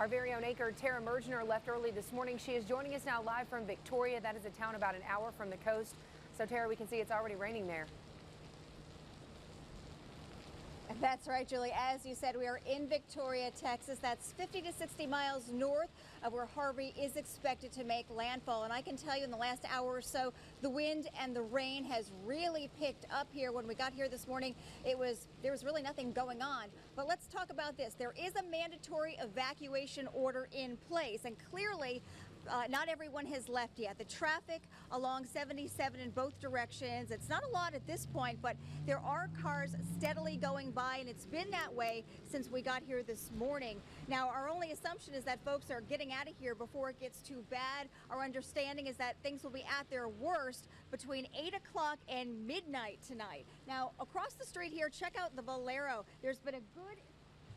Our very own anchor Tara Mergener left early this morning. She is joining us now live from Victoria. That is a town about an hour from the coast. So Tara, we can see it's already raining there. That's right, Julie. As you said, we are in Victoria, Texas. That's 50 to 60 miles north of where Harvey is expected to make landfall. And I can tell you in the last hour or so, the wind and the rain has really picked up here. When we got here this morning, there was really nothing going on. But let's talk about this. There is a mandatory evacuation order in place, and clearly not everyone has left yet. The traffic along 77 in both directions, it's not a lot at this point, but there are cars steadily going by, and it's been that way since we got here this morning. Now, our only assumption is that folks are getting out of here before it gets too bad. Our understanding is that things will be at their worst between 8 o'clock and midnight tonight. Now, across the street here, check out the Valero. There's been a good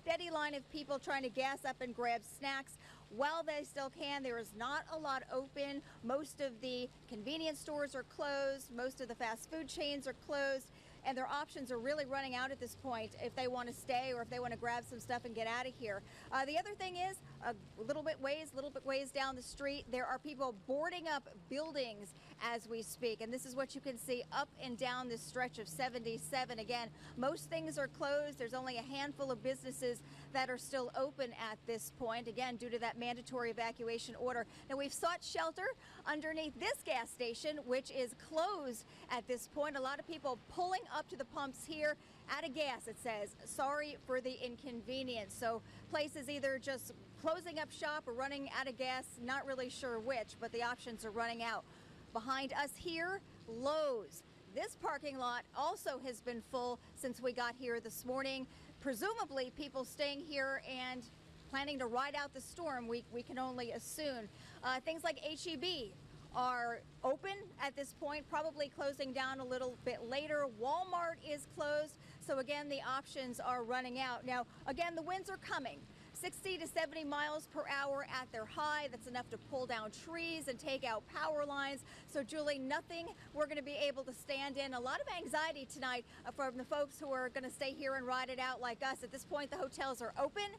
steady line of people trying to gas up and grab snacks while they still can. There is not a lot open. Most of the convenience stores are closed. Most of the fast food chains are closed. And their options are really running out at this point if they want to stay or if they want to grab some stuff and get out of here. The other thing is a little bit ways down the street, there are people boarding up buildings as we speak. And this is what you can see up and down this stretch of 77. Again, most things are closed. There's only a handful of businesses that are still open at this point, again, due to that mandatory evacuation order. Now, we've sought shelter underneath this gas station, which is closed at this point. A lot of people pulling up to the pumps here out of gas, it says. Sorry for the inconvenience. So places either just closing up shop or running out of gas, not really sure which, but the options are running out. Behind us here, Lowe's. This parking lot also has been full since we got here this morning. Presumably people staying here and planning to ride out the storm, we can only assume. Things like H-E-B are open at this point, probably closing down a little bit later. Walmart is closed, so again, the options are running out. Now, again, the winds are coming. 60 to 70 miles per hour at their high. That's enough to pull down trees and take out power lines. So, Julie, nothing we're going to be able to stand in. A lot of anxiety tonight from the folks who are going to stay here and ride it out like us. At this point, the hotels are open,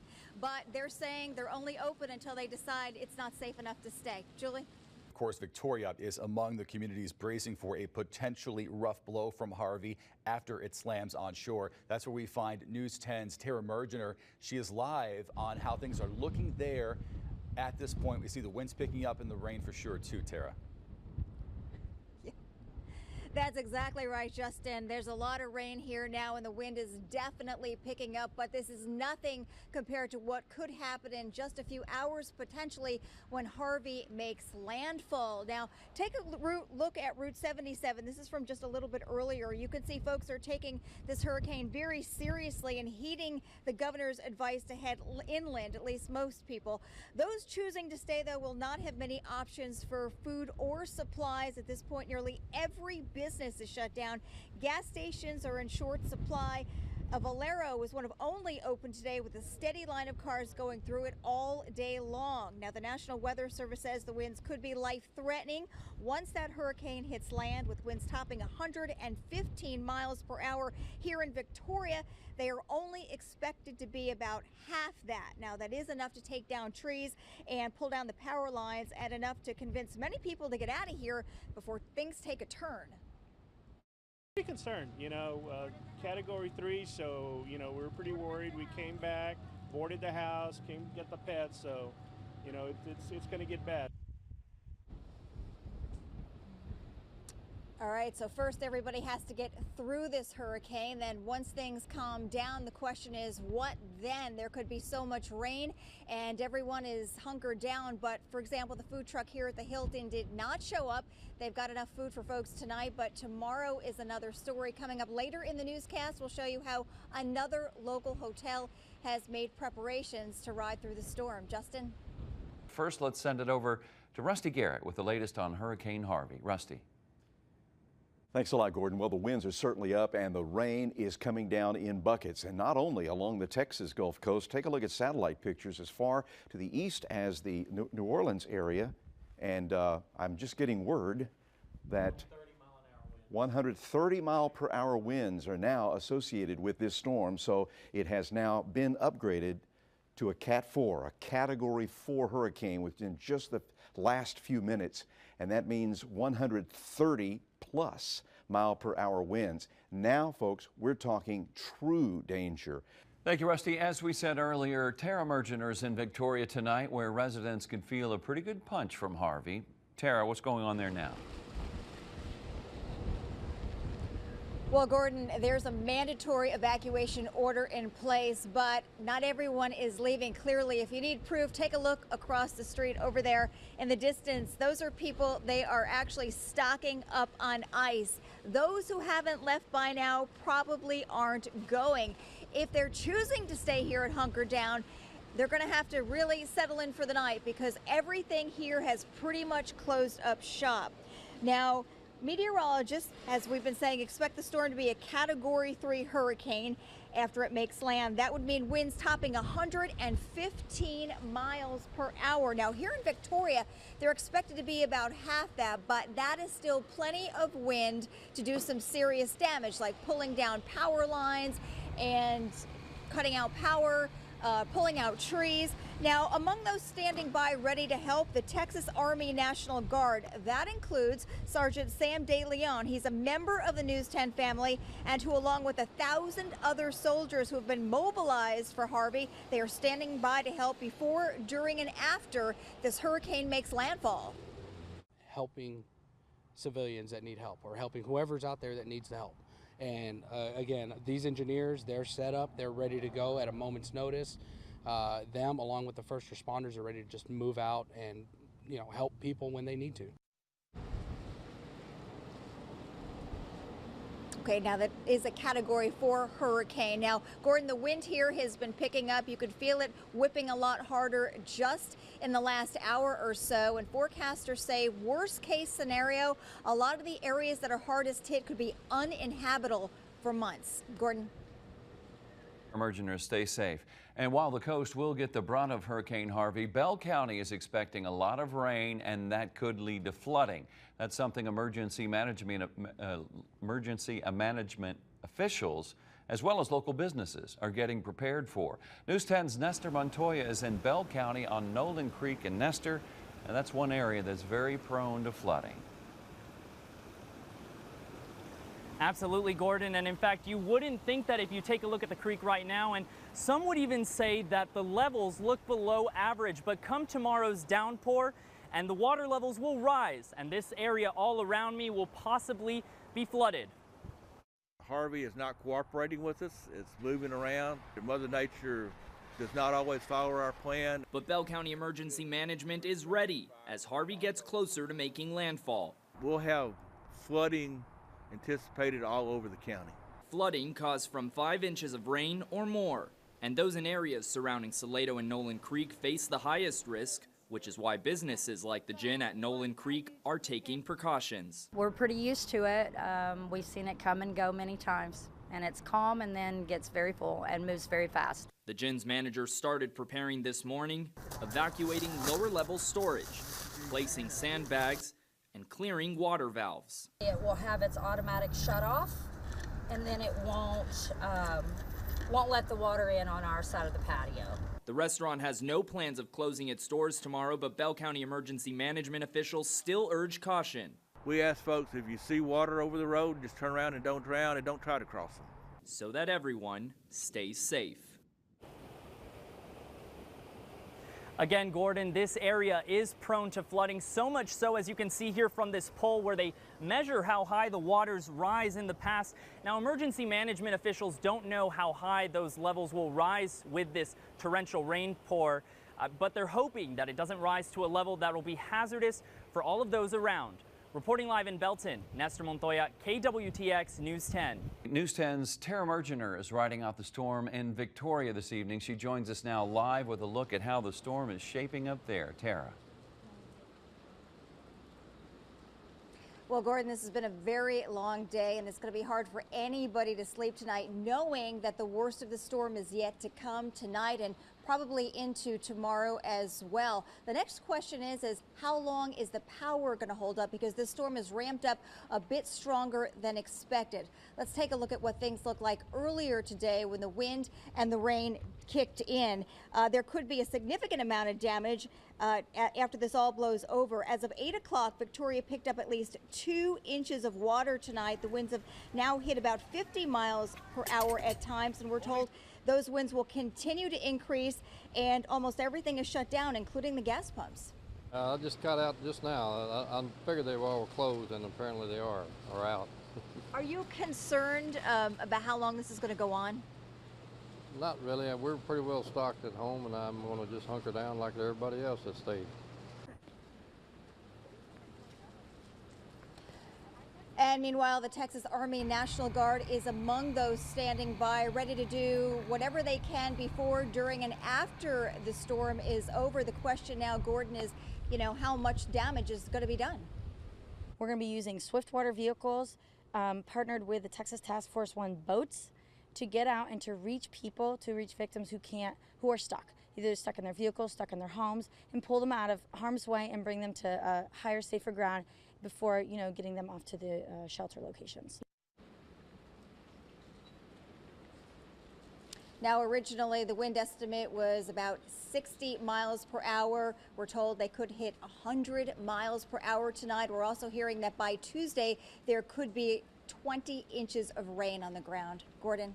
but they're saying they're only open until they decide it's not safe enough to stay. Julie? Of course, Victoria is among the communities bracing for a potentially rough blow from Harvey after it slams on shore. That's where we find News 10's Tara Mergener. She is live on how things are looking there at this point. We see the winds picking up and the rain for sure too, Tara. That's exactly right, Justin. There's a lot of rain here now and the wind is definitely picking up, but this is nothing compared to what could happen in just a few hours potentially when Harvey makes landfall. Now, take a look at Route 77. This is from just a little bit earlier. You can see folks are taking this hurricane very seriously and heeding the governor's advice to head inland, at least most people. Those choosing to stay, though, will not have many options for food or supplies. At this point, nearly every business is shut down. Gas stations are in short supply. A Valero was one of only open today with a steady line of cars going through it all day long. Now, the National Weather Service says the winds could be life-threatening once that hurricane hits land, with winds topping 115 miles per hour here in Victoria. They are only expected to be about half that. Now, that is enough to take down trees and pull down the power lines, and enough to convince many people to get out of here before things take a turn. Pretty concerned, Category 3, so, we were pretty worried. We came back, boarded the house, came to get the pets, so, it's going to get bad. All right, so first everybody has to get through this hurricane. Then once things calm down, the question is what then? There could be so much rain and everyone is hunkered down. But for example, the food truck here at the Hilton did not show up. They've got enough food for folks tonight, but tomorrow is another story. Coming up later in the newscast, we'll show you how another local hotel has made preparations to ride through the storm. Justin? First, let's send it over to Rusty Garrett with the latest on Hurricane Harvey. Rusty. Thanks a lot, Gordon. Well, the winds are certainly up and the rain is coming down in buckets, and not only along the Texas Gulf Coast. Take a look at satellite pictures as far to the east as the New Orleans area, and I'm just getting word that 130 mile per hour winds are now associated with this storm, so it has now been upgraded to a Cat 4, a Category 4 hurricane within just the last few minutes, and that means 130 plus mile-per-hour winds. Now, folks, we're talking true danger. Thank you, Rusty. As we said earlier, Tara Mergener is in Victoria tonight, where residents can feel a pretty good punch from Harvey. Tara, what's going on there now? Well, Gordon, there's a mandatory evacuation order in place, but not everyone is leaving. Clearly, if you need proof, take a look across the street over there in the distance. Those are people, they are actually stocking up on ice. Those who haven't left by now probably aren't going. If they're choosing to stay here and hunker down, they're going to have to really settle in for the night because everything here has pretty much closed up shop. Now, meteorologists, as we've been saying, expect the storm to be a Category 3 hurricane after it makes land. That would mean winds topping 115 miles per hour. Now, here in Victoria, they're expected to be about half that, but that is still plenty of wind to do some serious damage, like pulling down power lines and cutting out power, pulling out trees. Now, among those standing by ready to help, the Texas Army National Guard. That includes Sergeant Sam De Leon. He's a member of the News 10 family, and who, along with 1,000 other soldiers who have been mobilized for Harvey, they are standing by to help before, during, and after this hurricane makes landfall. Helping civilians that need help, or helping whoever's out there that needs the help. And again, these engineers, they're set up, they're ready to go at a moment's notice. Them, along with the first responders, are ready to just move out and, you know, help people when they need to. Okay, now that is a Category 4 hurricane. Now, Gordon, the wind here has been picking up. You could feel it whipping a lot harder just in the last hour or so. And forecasters say worst case scenario, a lot of the areas that are hardest hit could be uninhabitable for months. Gordon. Mergeners, stay safe. And while the coast will get the brunt of Hurricane Harvey, Bell County is expecting a lot of rain, and that could lead to flooding. That's something emergency management officials, as well as local businesses, are getting prepared for. News 10's Nestor Montoya is in Bell County on Nolan Creek and Nestor, and that's one area that's very prone to flooding. Absolutely, Gordon, and in fact, you wouldn't think that if you take a look at the creek right now, and some would even say that the levels look below average, but come tomorrow's downpour and the water levels will rise, and this area all around me will possibly be flooded. Harvey is not cooperating with us. It's moving around. Mother Nature does not always follow our plan. But Bell County Emergency Management is ready as Harvey gets closer to making landfall. We'll have flooding anticipated all over the county. Flooding caused from 5 inches of rain or more, and those in areas surrounding Salado and Nolan Creek face the highest risk, which is why businesses like the Gin at Nolan Creek are taking precautions. We're pretty used to it. We've seen it come and go many times, and it's calm and then gets very full and moves very fast. The Gin's manager started preparing this morning, evacuating lower level storage, placing sandbags, and clearing water valves. It will have its automatic shut off, and then it won't let the water in on our side of the patio. The restaurant has no plans of closing its doors tomorrow, but Bell County Emergency Management officials still urge caution. We ask folks, if you see water over the road, just turn around and don't drown and don't try to cross them. So that everyone stays safe. Again, Gordon, this area is prone to flooding, so much so, as you can see here from this pole where they measure how high the waters rise in the past. Now, emergency management officials don't know how high those levels will rise with this torrential rainpour, but they're hoping that it doesn't rise to a level that will be hazardous for all of those around. Reporting live in Belton, Nestor Montoya, KWTX News 10. News 10's Tara Mergener is riding out the storm in Victoria this evening. She joins us now live with a look at how the storm is shaping up there. Tara. Well, Gordon, this has been a very long day, and it's going to be hard for anybody to sleep tonight knowing that the worst of the storm is yet to come tonight. And probably into tomorrow as well. The next question is how long is the power going to hold up, because this storm is ramped up a bit stronger than expected. Let's take a look at what things look like earlier today when the wind and the rain kicked in. There could be a significant amount of damage after this all blows over. As of 8 o'clock, Victoria picked up at least 2 inches of water tonight. The winds have now hit about 50 miles per hour at times, and we're told those winds will continue to increase, and almost everything is shut down, including the gas pumps. I just got out just now. I figured they were all closed, and apparently they are out. Are you concerned about how long this is going to go on? Not really. We're pretty well stocked at home, and I'm going to just hunker down like everybody else that stayed. And meanwhile, the Texas Army National Guard is among those standing by, ready to do whatever they can before, during, and after the storm is over. The question now, Gordon, is, how much damage is going to be done? We're going to be using swiftwater vehicles, partnered with the Texas Task Force 1 boats, to get out and to reach people, to reach victims who are stuck, either stuck in their vehicles, stuck in their homes, and pull them out of harm's way and bring them to higher, safer ground before, getting them off to the shelter locations. Now, originally, the wind estimate was about 60 miles per hour. We're told they could hit 100 miles per hour tonight. We're also hearing that by Tuesday, there could be 20 inches of rain on the ground. Gordon.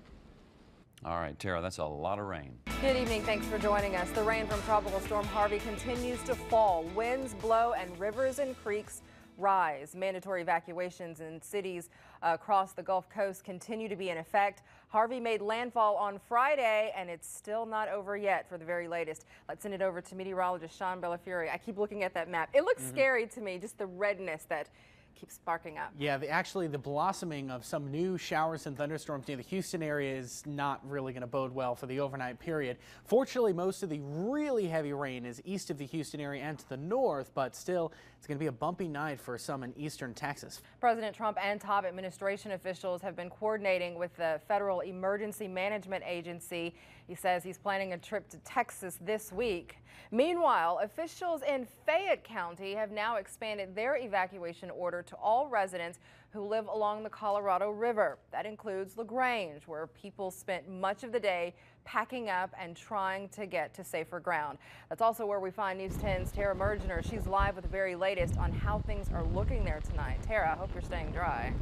All right, Tara, that's a lot of rain. Good evening. Thanks for joining us. The rain from Tropical Storm Harvey continues to fall. Winds blow and rivers and creeks rise. Mandatory evacuations in cities across the Gulf Coast continue to be in effect. Harvey made landfall on Friday, and it's still not over yet. For the very latest, let's send it over to meteorologist Sean Bellafiore. I keep looking at that map. It looks scary to me, just the redness that keeps sparking up. Yeah, actually the blossoming of some new showers and thunderstorms near the Houston area is not really going to bode well for the overnight period. Fortunately, most of the really heavy rain is east of the Houston area and to the north, but still it's going to be a bumpy night for some in eastern Texas. President Trump and top administration officials have been coordinating with the Federal Emergency Management Agency. He says he's planning a trip to Texas this week. Meanwhile, officials in Fayette County have now expanded their evacuation order to all residents who live along the Colorado River. That includes LaGrange, where people spent much of the day packing up and trying to get to safer ground. That's also where we find News 10's Tara Mergener. She's live with the very latest on how things are looking there tonight. Tara, I hope you're staying dry.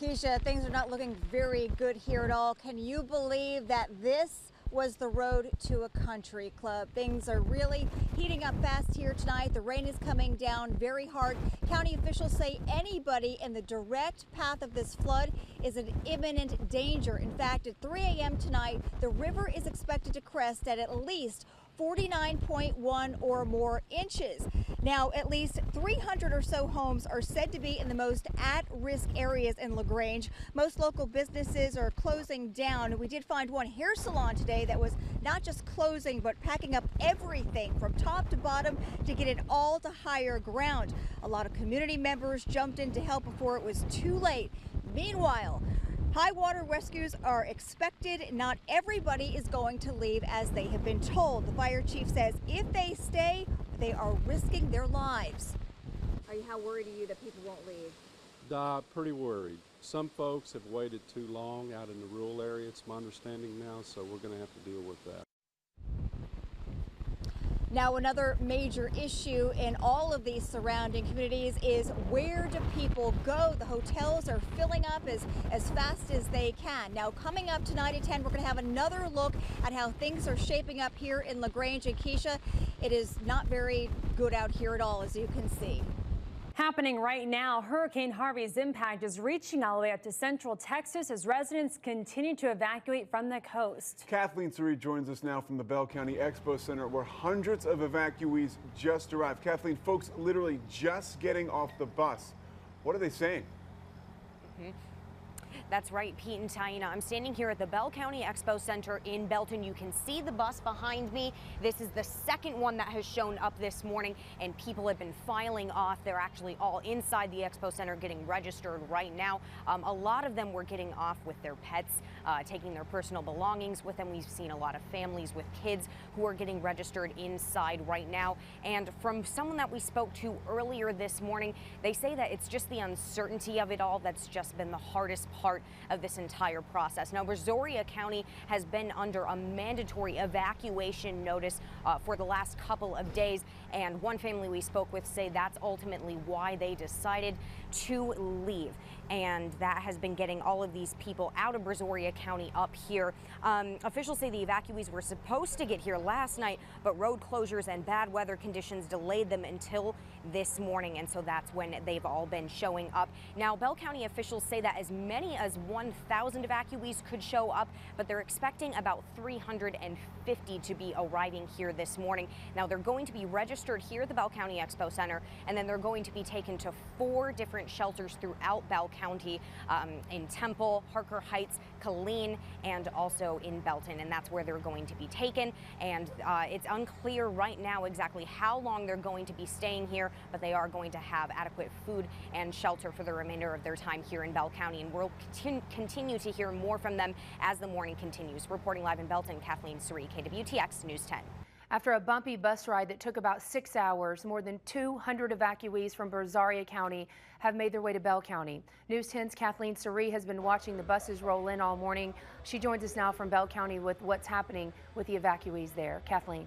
Keisha, things are not looking very good here at all. Can you believe that this was the road to a country club? Things are really heating up fast here tonight. The rain is coming down very hard. County officials say anybody in the direct path of this flood is in imminent danger. In fact, at 3 a.m. tonight, the river is expected to crest at least 49.1 or more inches. Now, at least 300 or so homes are said to be in the most at-risk areas in LaGrange. Most local businesses are closing down. We did find one hair salon today that was not just closing, but packing up everything from top to bottom to get it all to higher ground. A lot of community members jumped in to help before it was too late. Meanwhile, high water rescues are expected. Not everybody is going to leave as they have been told. The fire chief says if they stay, they are risking their lives. How worried are you that people won't leave? Pretty worried. Some folks have waited too long out in the rural area, it's my understanding now, so we're going to have to deal with that. Now, another major issue in all of these surrounding communities is where do people go? The hotels are filling up as fast as they can. Now, coming up tonight at 10, we're going to have another look at how things are shaping up here in LaGrange. And Keisha, it is not very good out here at all, as you can see. Happening right now, Hurricane Harvey's impact is reaching all the way up to central Texas as residents continue to evacuate from the coast. Kathleen Surrey joins us now from the Bell County Expo Center, where hundreds of evacuees just arrived. Kathleen, folks literally just getting off the bus. What are they saying? That's right, Pete and Taina. I'm standing here at the Bell County Expo Center in Belton. You can see the bus behind me. This is the second one that has shown up this morning, and people have been filing off. They're actually all inside the Expo Center getting registered right now. A lot of them were getting off with their pets. taking their personal belongings with them. We've seen a lot of families with kids who are getting registered inside right now. And from someone that we spoke to earlier this morning, they say that it's just the uncertainty of it all that's just been the hardest part of this entire process. Now, Brazoria County has been under a mandatory evacuation notice for the last couple of days, and one family we spoke with say that's ultimately why they decided to leave, and that has been getting all of these people out of Brazoria County up here. Officials say the evacuees were supposed to get here last night, but road closures and bad weather conditions delayed them until this morning, and so that's when they've all been showing up. Now, Bell County officials say that as many as 1,000 evacuees could show up, but they're expecting about 350 to be arriving here this morning. Now, they're going to be registered here at the Bell County Expo Center, and then they're going to be taken to 4 different shelters throughout Bell County, in Temple, Harker Heights, Killeen, and also in Belton, and that's where they're going to be taken. And it's unclear right now exactly how long they're going to be staying here, but they are going to have adequate food and shelter for the remainder of their time here in Bell County, and we'll continue to hear more from them as the morning continues. Reporting live in Belton, Kathleen Suri, KWTX News 10. After a bumpy bus ride that took about 6 hours, more than 200 evacuees from Brazoria County have made their way to Bell County. News 10's Kathleen Suri has been watching the buses roll in all morning. She joins us now from Bell County with what's happening with the evacuees there. Kathleen.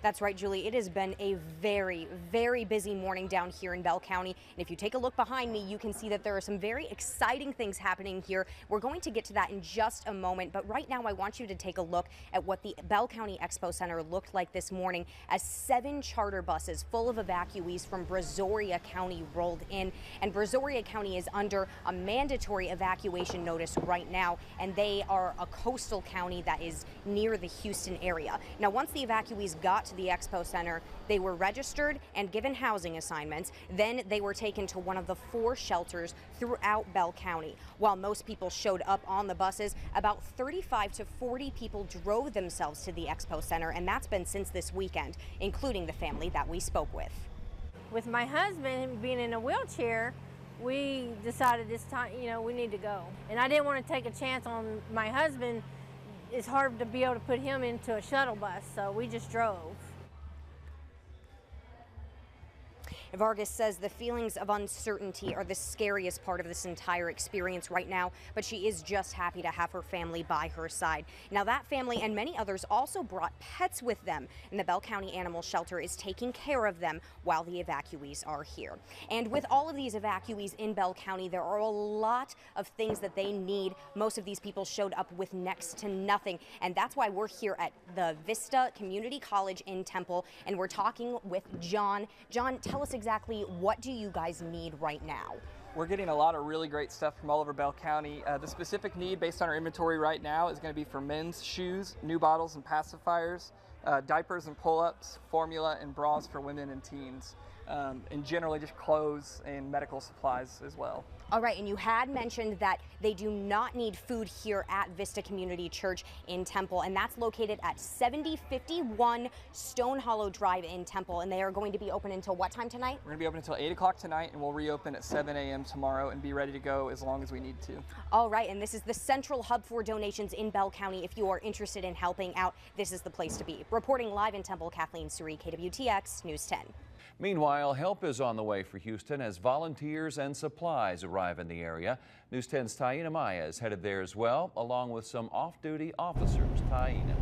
That's right, Julie. It has been a very, very busy morning down here in Bell County. And if you take a look behind me, you can see that there are some very exciting things happening here. We're going to get to that in just a moment. But right now, I want you to take a look at what the Bell County Expo Center looked like this morning as 7 charter buses full of evacuees from Brazoria County rolled in. And Brazoria County is under a mandatory evacuation notice right now. And they are a coastal county that is near the Houston area. Now, once the evacuees got to the Expo Center, they were registered and given housing assignments. Then they were taken to one of the 4 shelters throughout Bell County. While most people showed up on the buses, about 35 to 40 people drove themselves to the Expo Center, and that's been since this weekend, including the family that we spoke with. With my husband being in a wheelchair, we decided this time, we need to go. And I didn't want to take a chance on my husband. It's hard to be able to put him into a shuttle bus, so we just drove. Vargas says the feelings of uncertainty are the scariest part of this entire experience right now, but she is just happy to have her family by her side. Now, that family and many others also brought pets with them, and the Bell County Animal Shelter is taking care of them while the evacuees are here. And with all of these evacuees in Bell County, there are a lot of things that they need. Most of these people showed up with next to nothing, and that's why we're here at the Vista Community College in Temple, and we're talking with John. John, tell us exactly what do you guys need right now? We're getting a lot of really great stuff from all over Bell County. The specific need based on our inventory right now is going to be for men's shoes, new bottles and pacifiers, diapers and pull-ups, formula and bras for women and teens, and generally just clothes and medical supplies as well. All right, and you had mentioned that they do not need food here at Vista Community Church in Temple, and that's located at 7051 Stone Hollow Drive in Temple, and they are going to be open until what time tonight? We're going to be open until 8 o'clock tonight, and we'll reopen at 7 a.m. tomorrow and be ready to go as long as we need to. All right, and this is the central hub for donations in Bell County. If you are interested in helping out, this is the place to be. Reporting live in Temple, Kathleen Suri, KWTX News 10. Meanwhile, help is on the way for Houston as volunteers and supplies arrive in the area. News 10's Taina Maya is headed there as well, along with some off-duty officers. Taina.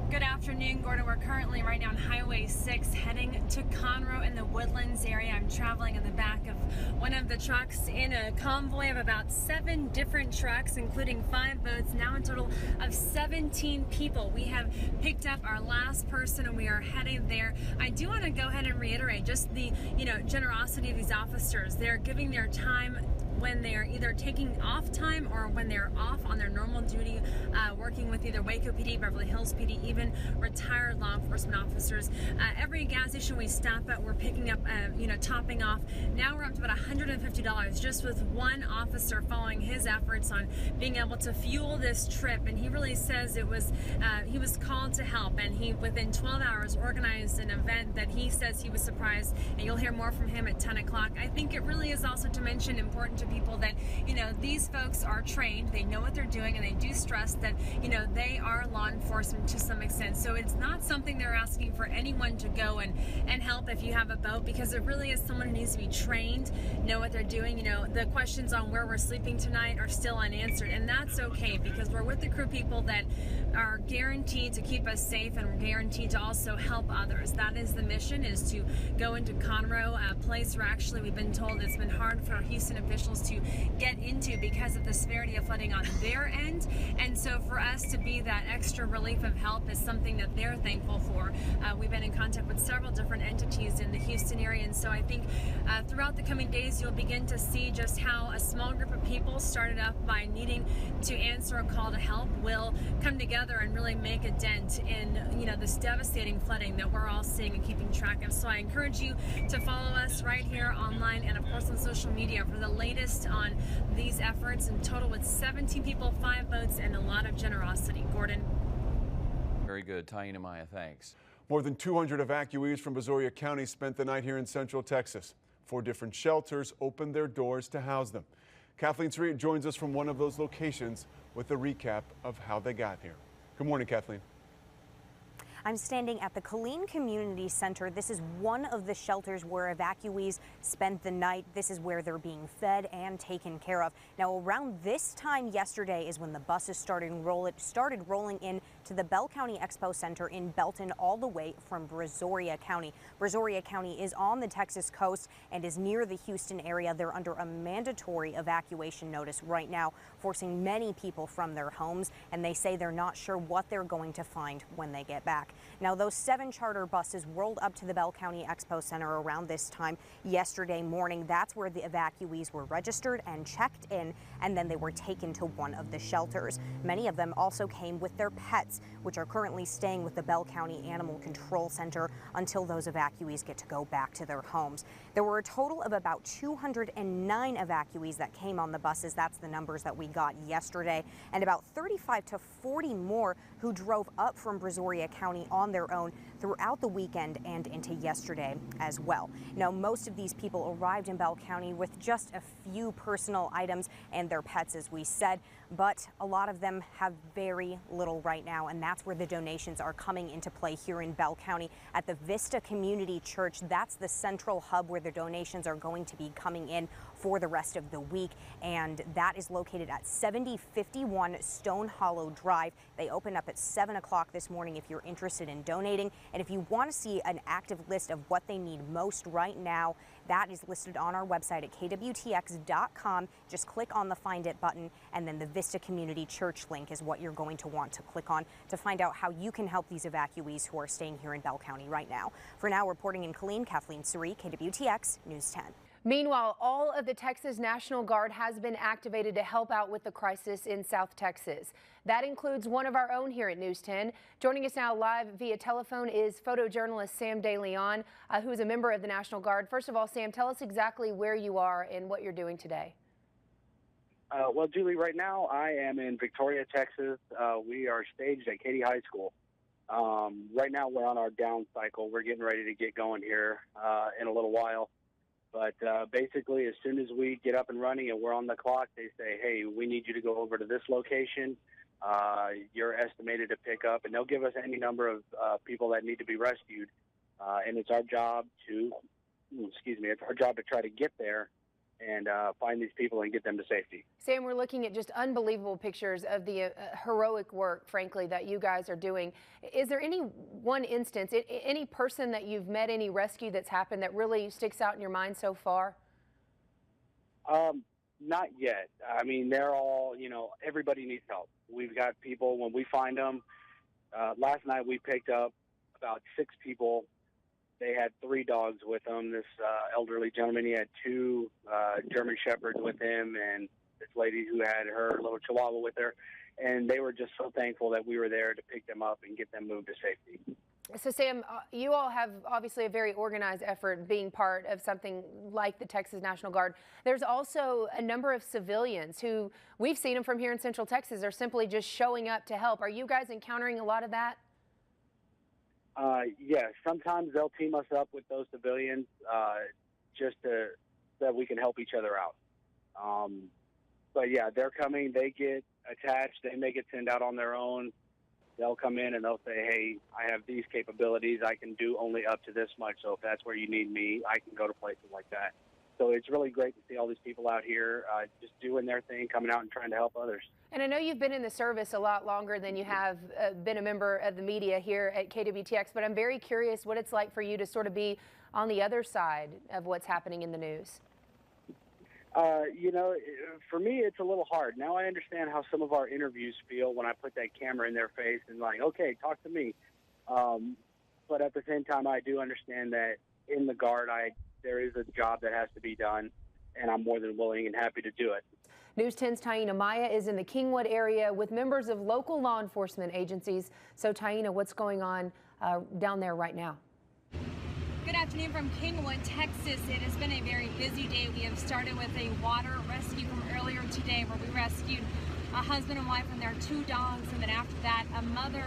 Good afternoon, Gordon. We're currently right now on Highway 6 heading to Conroe in the Woodlands area. I'm traveling in the back of one of the trucks in a convoy of about 7 different trucks, including 5 boats, now a total of 17 people. We have picked up our last person and we are heading there. I do want to go ahead and reiterate just the generosity of these officers. They're giving their time when they're either taking off time or when they're off on their normal duty, working with either Waco PD, Beverly Hills PD, even retired law enforcement officers. Every gas station we stop at, we're picking up, topping off. Now we're up to about $150 just with one officer following his efforts on being able to fuel this trip. And he really says it was, he was called to help, and he, within 12 hours, organized an event that he says he was surprised, and you'll hear more from him at 10 o'clock. I think it really is also to mention important to people that, these folks are trained, they know what they're doing, and they do stress that, they are law enforcement to some extent. So it's not something they're asking for anyone to go and help if you have a boat, because it really is someone who needs to be trained, know what they're doing. The questions on where we're sleeping tonight are still unanswered, and that's okay, because we're with the crew people that are guaranteed to keep us safe, and we're guaranteed to also help others. That is the mission, is to go into Conroe, a place where actually we've been told it's been hard for Houston officials to get into because of the severity of flooding on their end. And so for us to be that extra relief of help is something that they're thankful for. We've been in contact with several different entities in the Houston area, and so I think throughout the coming days you'll begin to see just how a small group of people started up by needing to answer a call to help will come together and really make a dent in this devastating flooding that we're all seeing and keeping track of. So I encourage you to follow us right here online and of course on social media for the latest on these efforts. In total, with 17 people, 5 boats, and a lot of generosity. Gordon. Very good. Taina Maya, thanks. More than 200 evacuees from Brazoria County spent the night here in Central Texas. 4 different shelters opened their doors to house them. Kathleen Suri joins us from one of those locations with a recap of how they got here. Good morning, Kathleen. I'm standing at the Killeen Community Center. This is one of the shelters where evacuees spent the night. This is where they're being fed and taken care of. Now, around this time yesterday is when the buses started rolling in to the Bell County Expo Center in Belton, all the way from Brazoria County. Brazoria County is on the Texas coast and is near the Houston area. They're under a mandatory evacuation notice right now, forcing many people from their homes, and they say they're not sure what they're going to find when they get back. Now, those 7 charter buses rolled up to the Bell County Expo Center around this time yesterday morning. That's where the evacuees were registered and checked in, and then they were taken to one of the shelters. Many of them also came with their pets, which are currently staying with the Bell County Animal Control Center until those evacuees get to go back to their homes. There were a total of about 209 evacuees that came on the buses. That's the numbers that we got yesterday, and about 35 to 40 more who drove up from Brazoria County on their own throughout the weekend and into yesterday as well. Now, most of these people arrived in Bell County with just a few personal items and their pets, as we said, but a lot of them have very little right now, and that's where the donations are coming into play here in Bell County at the Vista Community Church. That's the central hub where the donations are going to be coming in for the rest of the week, and that is located at 7051 Stone Hollow Drive. They open up at 7 o'clock this morning if you're interested in donating, and if you want to see an active list of what they need most right now, that is listed on our website at kwtx.com. Just click on the Find It button, and then the Vista Community Church link is what you're going to want to click on to find out how you can help these evacuees who are staying here in Bell County right now. For now, reporting in Killeen, Kathleen Suri, KWTX News 10. Meanwhile, all of the Texas National Guard has been activated to help out with the crisis in South Texas. That includes one of our own here at News 10. Joining us now live via telephone is photojournalist Sam DeLeon, who is a member of the National Guard. First of all, Sam, tell us exactly where you are and what you're doing today. Well, Julie, right now I am in Victoria, Texas. We are staged at Katy High School. Right now we're on our down cycle. We're getting ready to get going here in a little while. But basically, as soon as we get up and running and we're on the clock, they say, hey, we need you to go over to this location. You're estimated to pick up, and they'll give us any number of people that need to be rescued. And it's our job to, it's our job to try to get there and find these people and get them to safety. Sam, we're looking at just unbelievable pictures of the heroic work, frankly, that you guys are doing. Is there any one instance, any person that you've met, any rescue that's happened that really sticks out in your mind so far? Not yet. I mean, they're all, everybody needs help. We've got people, when we find them, last night we picked up about 6 people They had 3 dogs with them. This elderly gentleman, he had 2 German Shepherds with him, and this lady who had her little Chihuahua with her. And they were just so thankful that we were there to pick them up and get them moved to safety. So, Sam, you all have obviously a very organized effort being part of something like the Texas National Guard. There's also a number of civilians who, we've seen them from here in Central Texas, are simply just showing up to help. Are you guys encountering a lot of that? Yes, sometimes they'll team us up with those civilians just that we can help each other out. But yeah, they're coming, they get attached, they may get sent out on their own. They'll come in and they'll say, hey, I have these capabilities. I can do only up to this much. So if that's where you need me, I can go to places like that. So it's really great to see all these people out here just doing their thing, coming out and trying to help others. And I know you've been in the service a lot longer than you have been a member of the media here at KWTX, but I'm very curious what it's like for you to sort of be on the other side of what's happening in the news. You know, for me, it's a little hard. Now I understand how some of our interviews feel when I put that camera in their face and like, okay, talk to me. But at the same time, I do understand that in the Guard, there is a job that has to be done, and I'm more than willing and happy to do it. News 10's Taina Maya is in the Kingwood area with members of local law enforcement agencies. So, Taina, what's going on down there right now? Good afternoon from Kingwood, Texas. It has been a very busy day. We have started with a water rescue from earlier today where we rescued a husband and wife and their 2 dogs, and then after that a mother,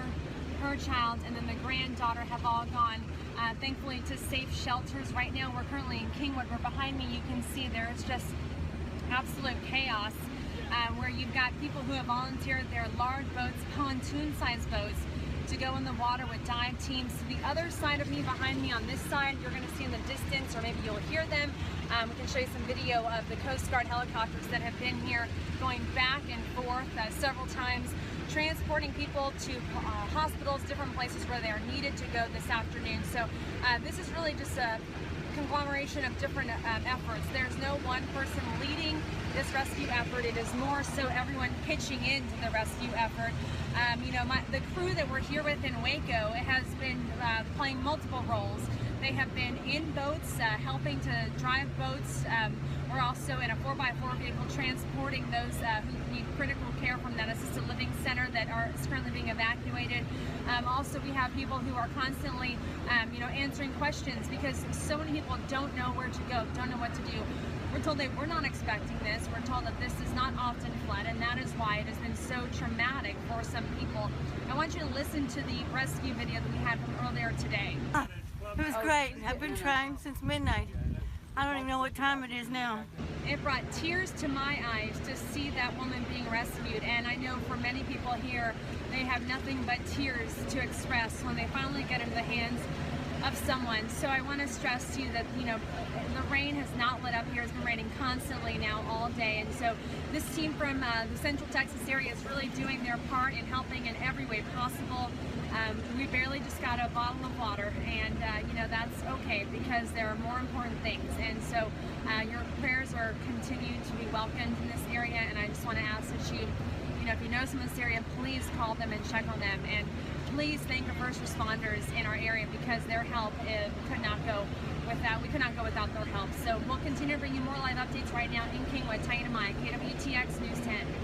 her child, and then the granddaughter have all gone thankfully to safe shelters. Right now we're currently in Kingwood, where behind me you can see there's just absolute chaos where you've got people who have volunteered their large boats, pontoon-sized boats, to go in the water with dive teams. To the other side of me, behind me on this side, you're going to see in the distance, or maybe you'll hear them. We can show you some video of the Coast Guard helicopters that have been here going back and forth several times, transporting people to hospitals, different places where they are needed to go this afternoon. So this is really just a conglomeration of different efforts. There's no one person leading this rescue effort. It is more so everyone pitching into the rescue effort. You know, the crew that we're here with in Waco has been playing multiple roles. They have been in boats, helping to drive boats. We're also in a 4x4 vehicle transporting those who need critical care from that assisted living center that is currently being evacuated. Also, we have people who are constantly, you know, answering questions because so many people don't know where to go, don't know what to do. We're told that we're not expecting this. We're told that this is not often flood, and that is why it has been so traumatic for some people. I want you to listen to the rescue video that we had from earlier today. It was great. I've been trying since midnight. I don't even know what time it is now. It brought tears to my eyes to see that woman being rescued, and I know for many people here, they have nothing but tears to express when they finally get into the hands of someone. So I want to stress to you that, you know, the rain has not let up here. It's been raining constantly now all day, and so this team from the Central Texas area is really doing their part in helping in every way possible. We barely just got a bottle of water, and you know, that's okay because there are more important things, and so your prayers are continued to be welcomed in this area. And I just want to ask that you know, if you know someone in this area, please call them and check on them, and please thank the first responders in our area because their help we could not go without their help. So we'll continue to bring you more live updates right now in Kingwood. Taina Maya, KWTX News 10.